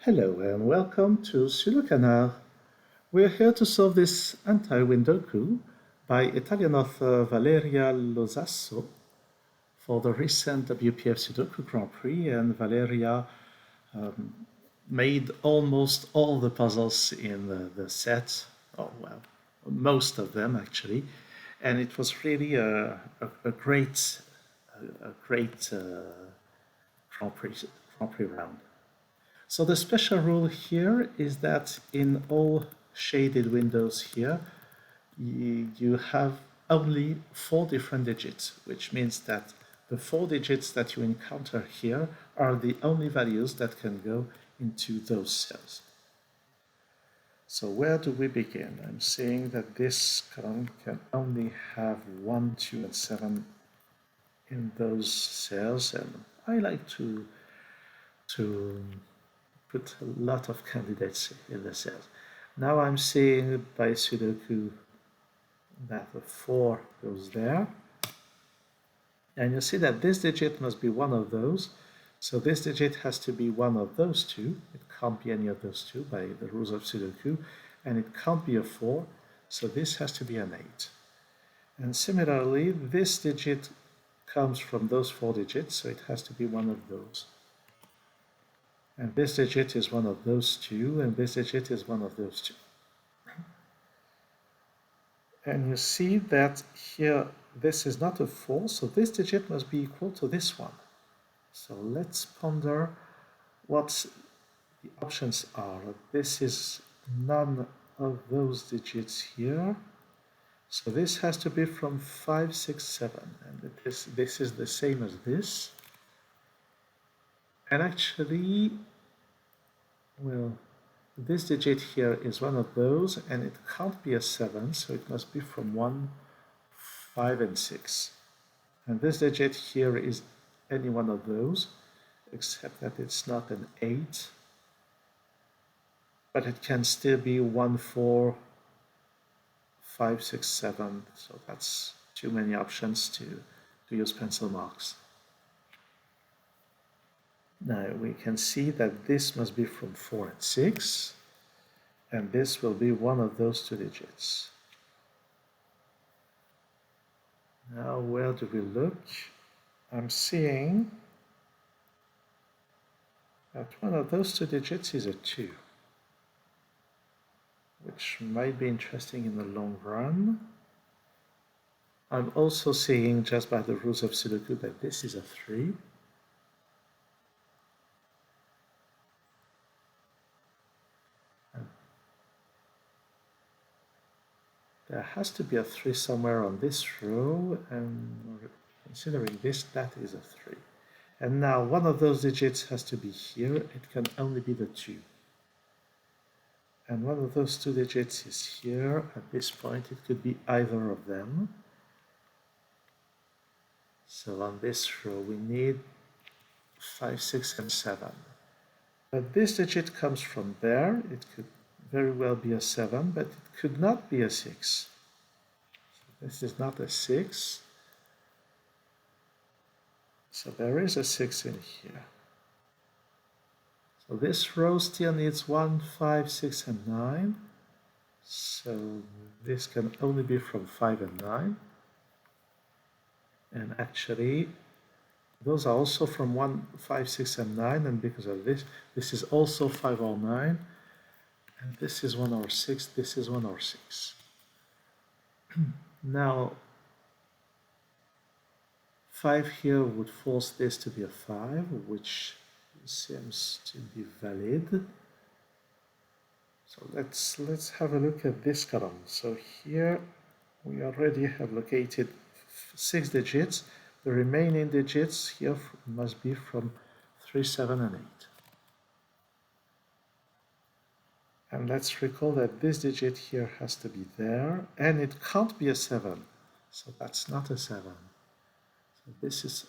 Hello and welcome to SudoKanard. We're here to solve this Anti-Windoku by Italian author Valeria Losasso for the recent WPF Sudoku Grand Prix, and Valeria made almost all the puzzles in the set, oh well, most of them actually, and it was really a great Grand Prix round. So the special rule here is that in all shaded windows here, you have only 4 different digits, which means that the 4 digits that you encounter here are the only values that can go into those cells. So where do we begin? I'm saying that this column can only have 1, 2, and 7 in those cells, and I like to put a lot of candidates in the cells. Now I'm seeing by Sudoku that the 4 goes there. And you see that this digit must be one of those. So this digit has to be one of those two. It can't be any of those two by the rules of Sudoku. And it can't be a 4. So this has to be an 8. And similarly, this digit comes from those 4 digits. So it has to be one of those. And this digit is one of those two, and this digit is one of those two. And you see that here this is not a 4, so this digit must be equal to this one. So let's ponder what the options are. This is none of those digits here. So this has to be from 5, 6, 7. And this is the same as this. And actually, well, this digit here is one of those, and it can't be a 7, so it must be from 1, 5, and 6. And this digit here is any one of those, except that it's not an 8, but it can still be 1, 4, 5, 6, 7, so that's too many options to use pencil marks. Now we can see that this must be from 4 and 6, and this will be one of those 2 digits. Now where do we look? I'm seeing that one of those 2 digits is a 2, which might be interesting in the long run. I'm also seeing, just by the rules of Sudoku, that this is a 3. There has to be a 3 somewhere on this row, and considering this, that is a 3. And now one of those digits has to be here. It can only be the 2. And one of those 2 digits is here. At this point, it could be either of them. So on this row, we need 5, 6, and 7. But this digit comes from there. It could very well be a 7, but it could not be a 6. So this is not a 6. So there is a 6 in here. So this row still needs 1, 5, 6, and 9. So this can only be from 5 and 9. And actually, those are also from 1, 5, 6, and 9. And because of this, this is also 5 or 9. And this is 1 or 6, this is 1 or 6. Now, 5 here would force this to be a 5, which seems to be valid. So let's have a look at this column. So here we already have located 6 digits. The remaining digits here must be from 3, 7, and 8. And let's recall that this digit here has to be there, and it can't be a 7. So that's not a 7. So this is,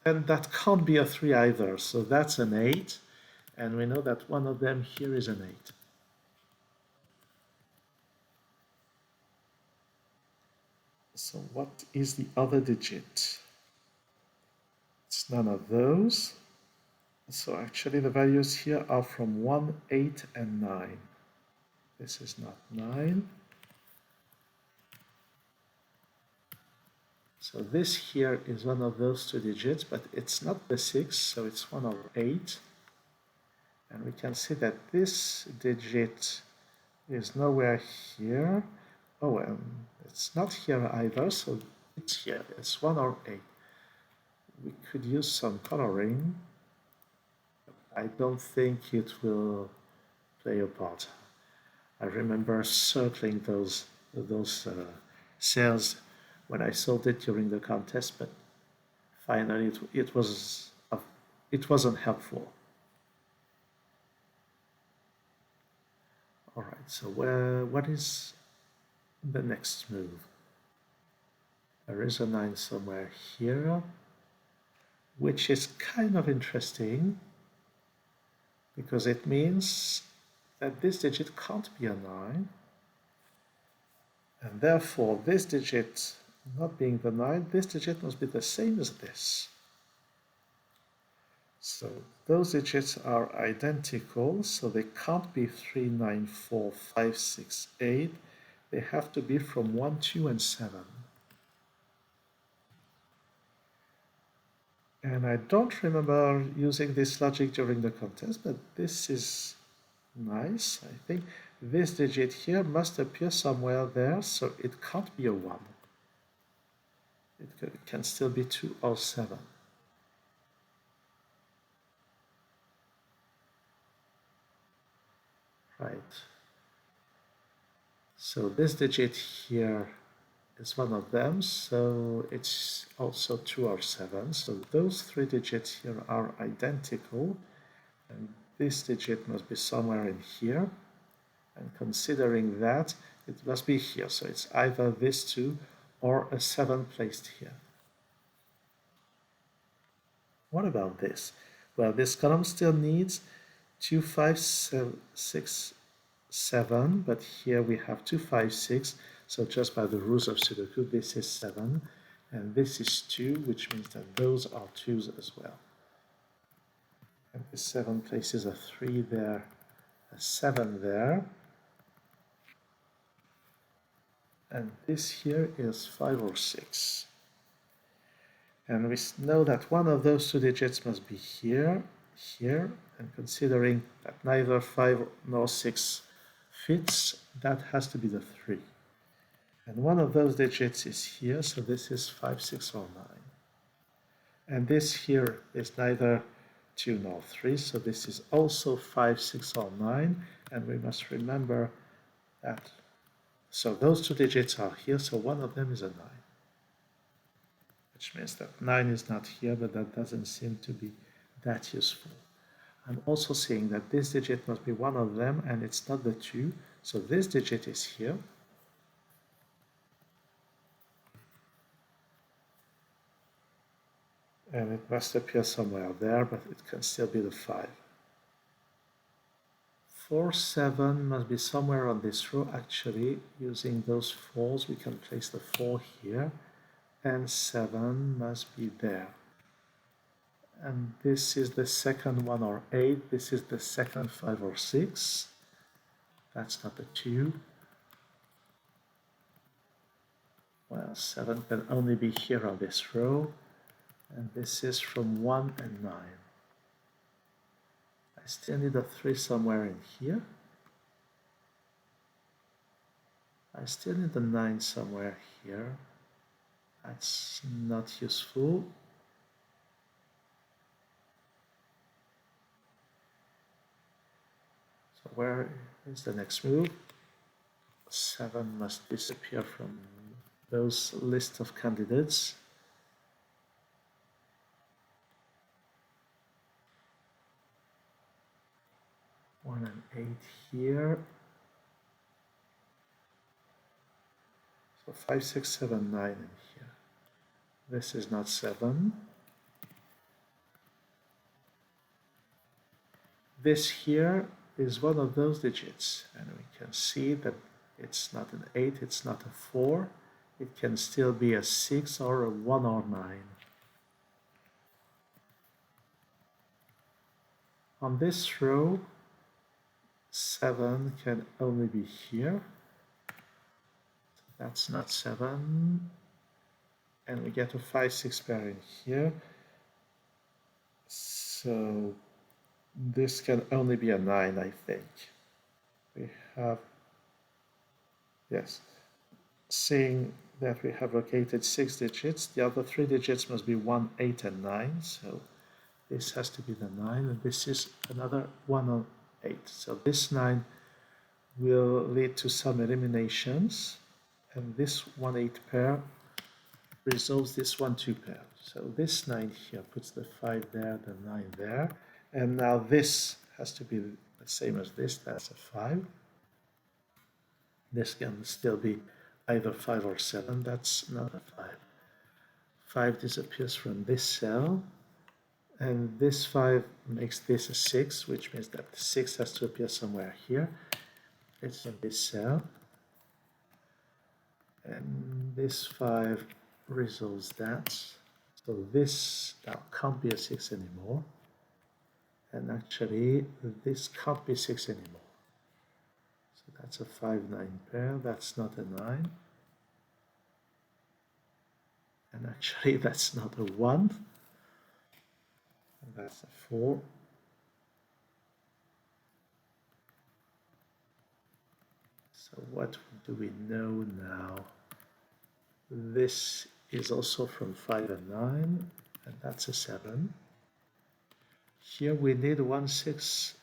and that can't be a 3 either. So that's an 8. And we know that one of them here is an 8. So what is the other digit? It's none of those. So actually the values here are from 1, 8, and 9. This is not 9. So this here is one of those two digits, but it's not the 6, so it's 1 over 8. And we can see that this digit is nowhere here. Oh, it's not here either, so it's here. It's 1 or 8. We could use some coloring. I don't think it will play a part. I remember circling those cells when I sold it during the contest, but finally it wasn't helpful. All right, so what is the next move? There is a 9 somewhere here, which is kind of interesting because it means that this digit can't be a 9, and therefore this digit not being the 9, this digit must be the same as this. So those digits are identical, so they can't be 3, 9, 4, 5, 6, 8. They have to be from 1, 2, and 7. And I don't remember using this logic during the contest, but this is nice. I think this digit here must appear somewhere there, so it can't be a 1. It can still be 2 or 7. Right. So this digit here is one of them, so it's also 2 or 7. So those 3 digits here are identical, and this digit must be somewhere in here. And considering that, it must be here. So it's either this 2 or a 7 placed here. What about this? Well, this column still needs 2, 5, 6, 7, but here we have 2, 5, 6. So just by the rules of Sudoku, this is 7, and this is 2, which means that those are 2's as well. And the 7 places a 3 there, a 7 there. And this here is 5 or 6. And we know that one of those two digits must be here, here, and considering that neither 5 nor 6 fits, that has to be the 3. And one of those digits is here, so this is 5, 6, or 9. And this here is neither 2 nor 3, so this is also 5, 6, or 9. And we must remember that, so those two digits are here, so one of them is a 9. Which means that 9 is not here, but that doesn't seem to be that useful. I'm also seeing that this digit must be one of them, and it's not the 2, so this digit is here. And it must appear somewhere there, but it can still be the 5. 4, 7 must be somewhere on this row. Actually, using those 4's, we can place the 4 here, and 7 must be there. And this is the second 1 or 8. This is the second 5 or 6. That's not a 2. Well, 7 can only be here on this row. And this is from 1 and 9. I still need a 3 somewhere in here. I still need a 9 somewhere here. That's not useful. So where is the next move? 7 must disappear from those list of candidates. 1 and 8 here. So 5, 6, 7, 9 in here. This is not 7. This here is one of those digits, and we can see that it's not an 8, it's not a 4. It can still be a 6 or a 1 or 9. On this row, 7 can only be here. That's not 7. And we get a 5, 6 pair in here. So this can only be a 9, I think. We have, yes, seeing that we have located 6 digits, the other 3 digits must be 1, 8, and 9. So this has to be the 9, and this is another 1 or 8. So this 9 will lead to some eliminations, and this 1, 8 pair resolves this 1, 2 pair. So this 9 here puts the 5 there, the 9 there, and now this has to be the same as this, that's a 5. This can still be either 5 or 7, that's not a 5. 5 disappears from this cell, and this 5 makes this a 6, which means that the 6 has to appear somewhere here. It's in this cell. And this 5 resolves that. So this now can't be a 6 anymore. And actually, this can't be 6 anymore. So that's a 5, 9 pair. That's not a 9. And actually, that's not a 1. That's a 4. So what do we know now? This is also from 5 and 9, and that's a 7. Here we need 1, 6,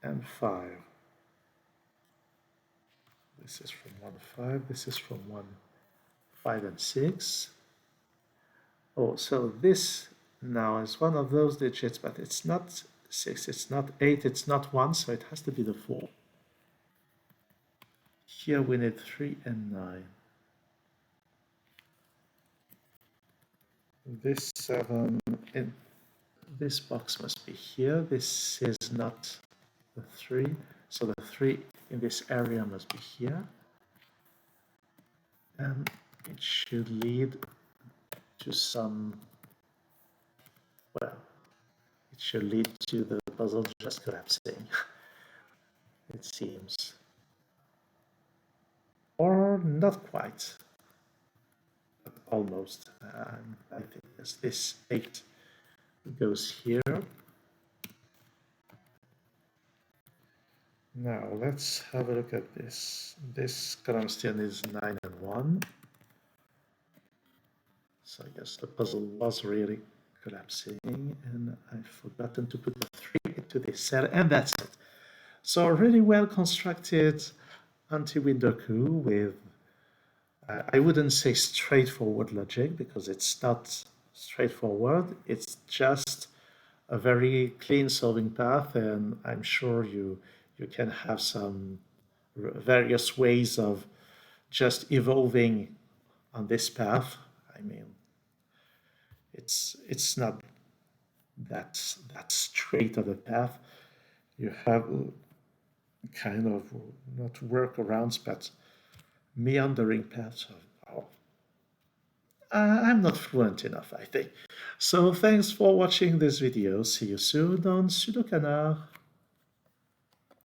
and 5. This is from 1, 5. This is from 1, 5, and 6. Oh, so this now is one of those digits, but it's not 6, it's not 8, it's not 1, so it has to be the 4. Here we need 3 and 9. This 7 in this box must be here. This is not the 3, so the 3 in this area must be here. And it should lead to some, well, it should lead to the puzzle just collapsing, it seems. Or not quite, but almost. I think this 8 goes here. Now let's have a look at this. This column still is 9 and 1. So I guess the puzzle was really collapsing, and I've forgotten to put the 3 into this cell, and that's it. So really well constructed Anti-Windoku with, I wouldn't say straightforward logic, because it's not straightforward. It's just a very clean solving path, and I'm sure you can have some various ways of just evolving on this path. I mean, it's not that straight of a path. You have kind of not workarounds, but meandering paths. I'm not fluent enough, I think. So thanks for watching this video. See you soon on SudoKanard.